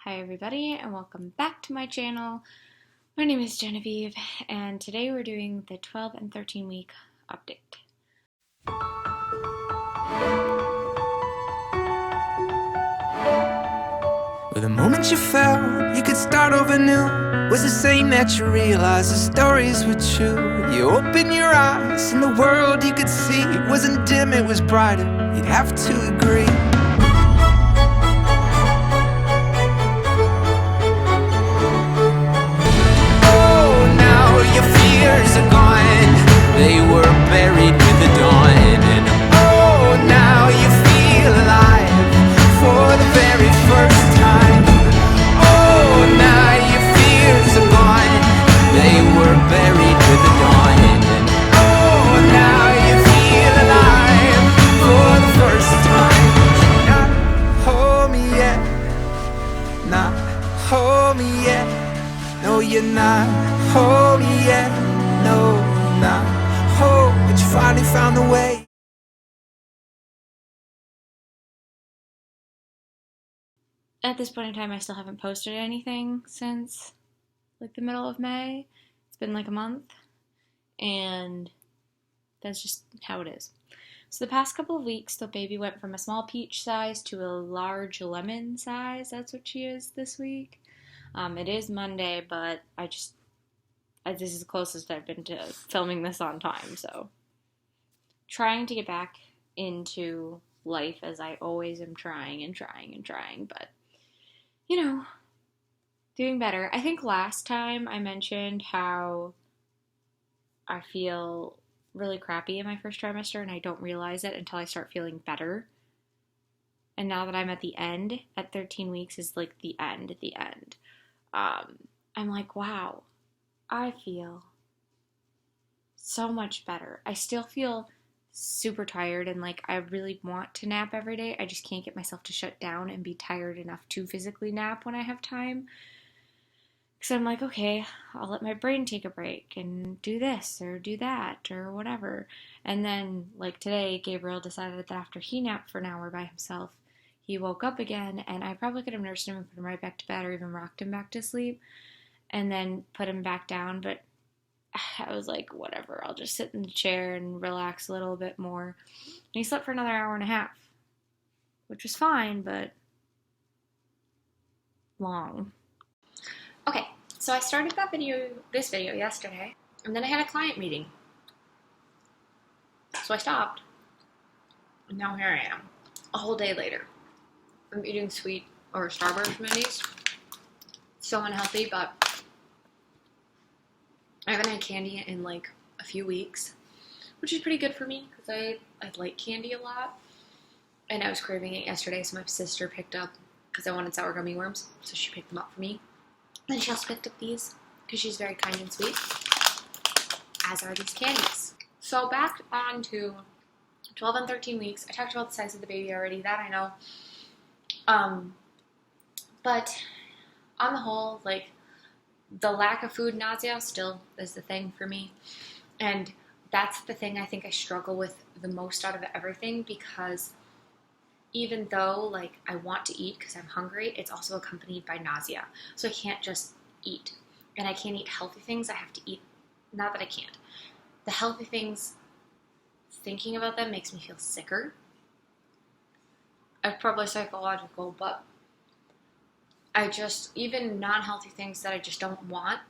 Hi everybody and welcome back to my channel. My name is Genevieve and today we're doing the 12 and 13 week update. Well, the moment you felt you could start over new was the same that you realized the stories were true. You opened your eyes and the world you could see wasn't dim, it was brighter. You'd have to agree. Your fears are gone, they were buried with the dawn. And oh, now you feel alive for the very first time. Oh, now your fears are gone, they were buried with the dawn. And oh, now you feel alive for the first time. Not hold me yet, not hold me yet. No, you're not home yet. No, not home. But you finally found the way. At this point in time I still haven't posted anything since like the middle of May. It's been like a month and that's just how it is. So the past couple of weeks the baby went from a small peach size to a large lemon size. That's what she is this week. It is Monday, but this is the closest I've been to filming this on time, so trying to get back into life as I always am trying, but you know, doing better. I think last time I mentioned how I feel really crappy in my first trimester and I don't realize it until I start feeling better. And now that I'm at the end, at 13 weeks is like the end. I'm like, wow, I feel so much better. I still feel super tired and like I really want to nap every day. I just can't get myself to shut down and be tired enough to physically nap when I have time. So I'm like, okay, I'll let my brain take a break and do this or do that or whatever. And then like today, Gabriel decided that after he napped for an hour by himself, he woke up again and I probably could have nursed him and put him right back to bed or even rocked him back to sleep and then put him back down, but I was like, whatever, I'll just sit in the chair and relax a little bit more. And he slept for another hour and a half, which was fine, but long. Okay, so I started this video yesterday, and then I had a client meeting. So I stopped, and now here I am, a whole day later. I'm eating sweet or Starburst minis. So unhealthy, but I haven't had candy in like a few weeks, which is pretty good for me because I like candy a lot. And I was craving it yesterday, so my sister picked up, because I wanted sour gummy worms, so she picked them up for me. And she also picked up these because she's very kind and sweet, as are these candies. So back on to 12 and 13 weeks. I talked about the size of the baby already, that I know. But on the whole, like, the lack of food nausea still is the thing for me. And that's the thing I think I struggle with the most out of everything, because even though like I want to eat because I'm hungry, it's also accompanied by nausea. So I can't just eat. And I can't eat healthy things. I have to eat, not that I can't. The healthy things, thinking about them makes me feel sicker. It's probably psychological, but I just, even non-healthy things that I just don't want,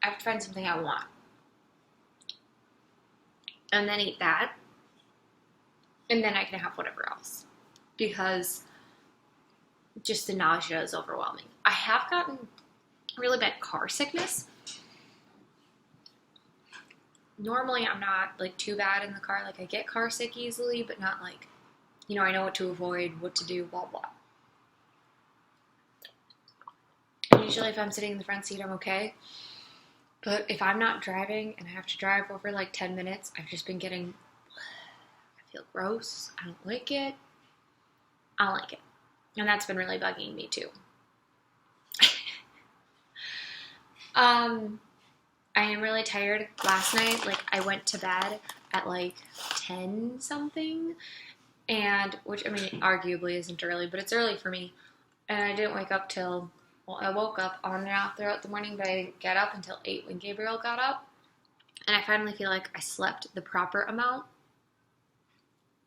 I have to find something I want. And then eat that. And then I can have whatever else. Because just the nausea is overwhelming. I have gotten really bad car sickness. Normally I'm not like too bad in the car. Like I get car sick easily, but not like, you know, I know what to avoid, what to do, blah, blah. Usually if I'm sitting in the front seat, I'm okay. But if I'm not driving and I have to drive over like 10 minutes, I've just been getting, I feel gross. I don't like it. I don't like it. And that's been really bugging me too. I am really tired. Last night, like I went to bed at like 10 something. And, which I mean, arguably isn't early, but it's early for me. And I didn't wake up till, well, I woke up on and off throughout the morning, but I didn't get up until 8 when Gabriel got up. And I finally feel like I slept the proper amount.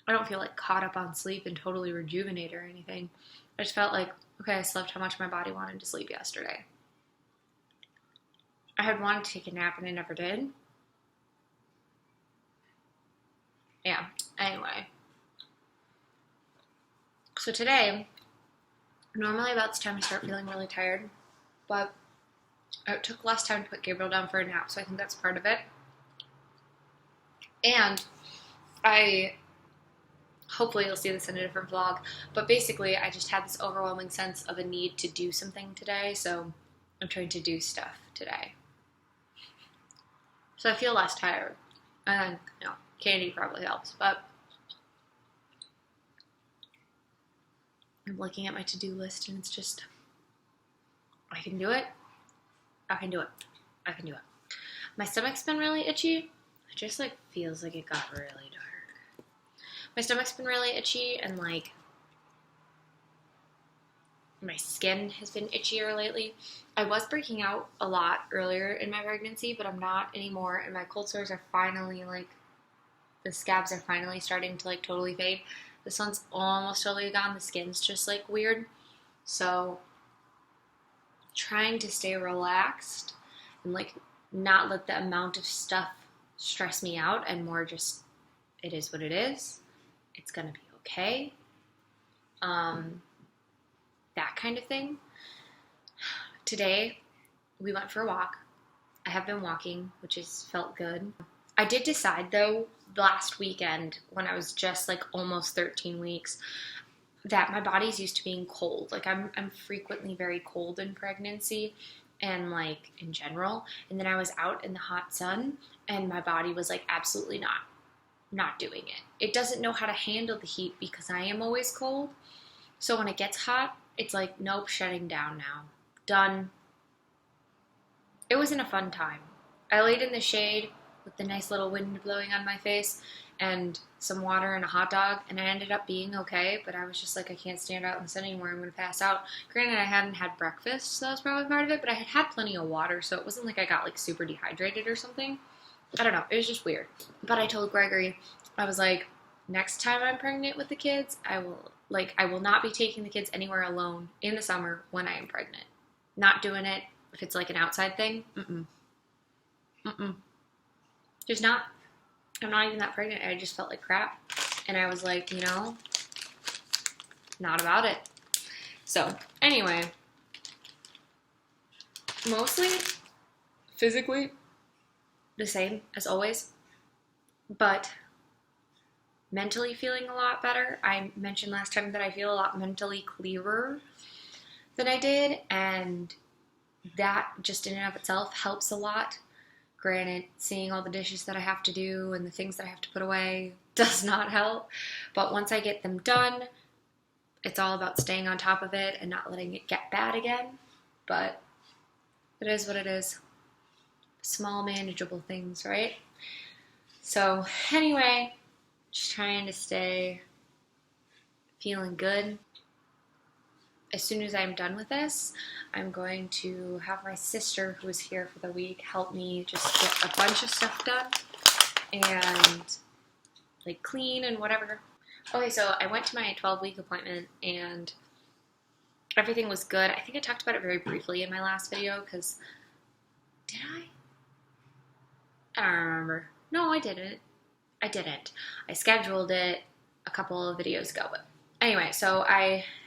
I don't feel like caught up on sleep and totally rejuvenated or anything. I just felt like, okay, I slept how much my body wanted to sleep yesterday. I had wanted to take a nap and I never did. Yeah, anyway. So today, normally about this time I start feeling really tired, but it took less time to put Gabriel down for a nap, so I think that's part of it. And hopefully you'll see this in a different vlog, but basically I just had this overwhelming sense of a need to do something today, so I'm trying to do stuff today. So I feel less tired. And, candy probably helps, but I'm looking at my to-do list and it's just, I can do it. I can do it. I can do it. My stomach's been really itchy. It just feels like it got really dark. My stomach's been really itchy and my skin has been itchier lately. I was breaking out a lot earlier in my pregnancy, but I'm not anymore, and my cold sores are finally the scabs are finally starting to totally fade. This one's almost totally gone. The skin's just weird. So trying to stay relaxed and not let the amount of stuff stress me out and more just, it is what it is. It's gonna be okay. That kind of thing. Today we went for a walk. I have been walking, which has felt good. I did decide though last weekend when I was just almost 13 weeks that my body's used to being cold. I'm frequently very cold in pregnancy and in general. And then I was out in the hot sun and my body was absolutely not doing it. It doesn't know how to handle the heat because I am always cold. So when it gets hot, it's nope, shutting down now. Done. It wasn't a fun time. I laid in the shade with the nice little wind blowing on my face and some water and a hot dog, and I ended up being okay, but I was just I can't stand out in the sun anymore, I'm going to pass out. Granted, I hadn't had breakfast, so that was probably part of it, but I had had plenty of water, so it wasn't I got super dehydrated or something. I don't know, it was just weird. But I told Gregory, I was next time I'm pregnant with the kids, I will not be taking the kids anywhere alone in the summer when I am pregnant. Not doing it if it's an outside thing. Just not. I'm not even that pregnant. I just felt like crap. And I was not about it. So, anyway. Mostly, physically, the same as always. But mentally feeling a lot better. I mentioned last time that I feel a lot mentally clearer than I did, and that just in and of itself helps a lot. Granted, seeing all the dishes that I have to do and the things that I have to put away does not help, but once I get them done, it's all about staying on top of it and not letting it get bad again. But it is what it is. Small, manageable things, right? So, anyway, just trying to stay feeling good. As soon as I'm done with this, I'm going to have my sister, who is here for the week, help me just get a bunch of stuff done and clean and whatever. Okay, so I went to my 12-week appointment and everything was good. I think I talked about it very briefly in my last video because, did I? I don't remember. No, I didn't. I scheduled it a couple of videos ago, but anyway, so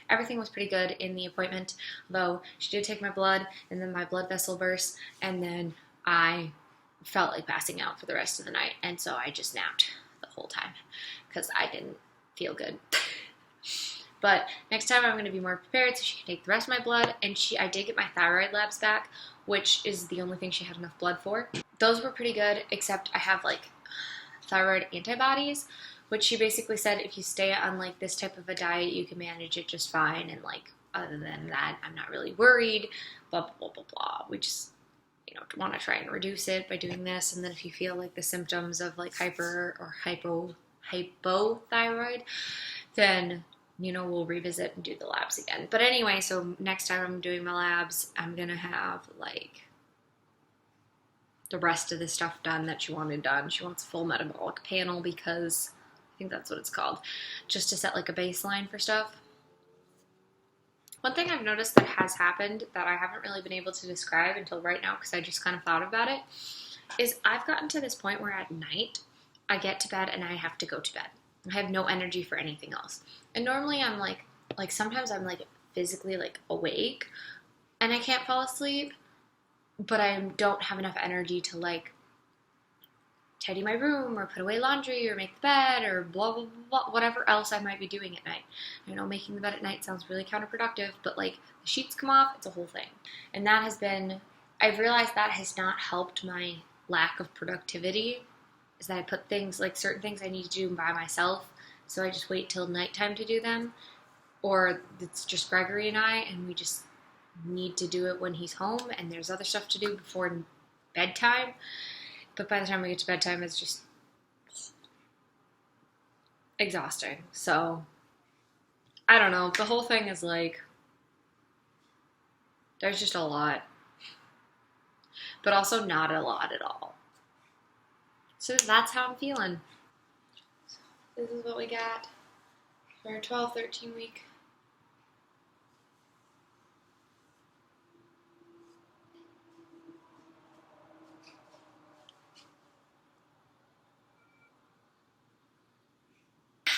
everything was pretty good in the appointment, although she did take my blood, and then my blood vessel burst, and then I felt like passing out for the rest of the night, and so I just napped the whole time, because I didn't feel good. But next time I'm going to be more prepared, so she can take the rest of my blood, and I did get my thyroid labs back, which is the only thing she had enough blood for. Those were pretty good, except I have thyroid antibodies, which she basically said if you stay on this type of a diet, you can manage it just fine, and other than that, I'm not really worried, blah, blah, blah, blah, blah. We just, want to try and reduce it by doing this, and then if you feel the symptoms of hyper or hypothyroid, then we'll revisit and do the labs again. But anyway, so next time I'm doing my labs, I'm gonna have like the rest of the stuff done that she wanted done. She wants a full metabolic panel because I think that's what it's called, just to set like a baseline for stuff. One thing I've noticed that has happened that I haven't really been able to describe until right now because I just kind of thought about it is I've gotten to this point where at night I get to bed and I have to go to bed. I have no energy for anything else. And normally I'm like sometimes I'm like physically like awake and I can't fall asleep, but I don't have enough energy to like tidy my room or put away laundry or make the bed or blah, blah, blah, whatever else I might be doing at night. I know making the bed at night sounds really counterproductive, but like the sheets come off, it's a whole thing. And that has been, I've realized that has not helped my lack of productivity, is that I put things, like certain things I need to do by myself, so I just wait till nighttime to do them, or it's just Gregory and I, and we just need to do it when he's home, and there's other stuff to do before bedtime. But by the time we get to bedtime, it's just exhausting. So, I don't know. The whole thing is like, there's just a lot. But also not a lot at all. So that's how I'm feeling. So this is what we got for our 12-13 week.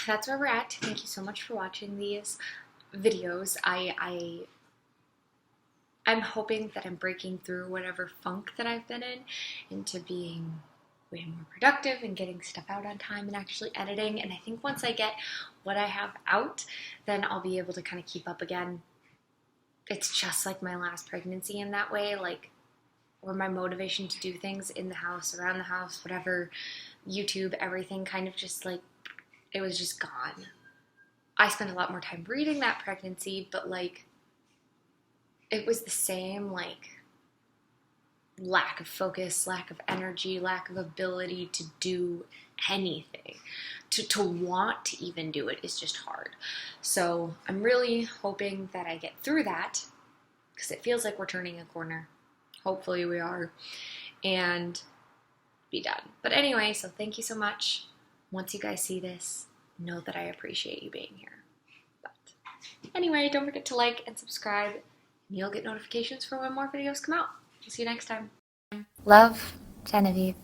That's where we're at. Thank you so much for watching these videos. I'm hoping that I'm breaking through whatever funk that I've been in into being way more productive and getting stuff out on time and actually editing. And I think once I get what I have out, then I'll be able to kind of keep up again. It's just like my last pregnancy in that way, like, or my motivation to do things in the house, around the house, whatever, YouTube, everything kind of just like, it was just gone. I spent a lot more time reading that pregnancy, but like, it was the same, like, lack of focus, lack of energy, lack of ability to do anything. To want to even do it is just hard. So I'm really hoping that I get through that, because it feels like we're turning a corner. Hopefully we are. And be done. But anyway, so thank you so much. Once you guys see this, know that I appreciate you being here. But anyway, don't forget to like and subscribe, and you'll get notifications for when more videos come out. See you next time. Love, Genevieve.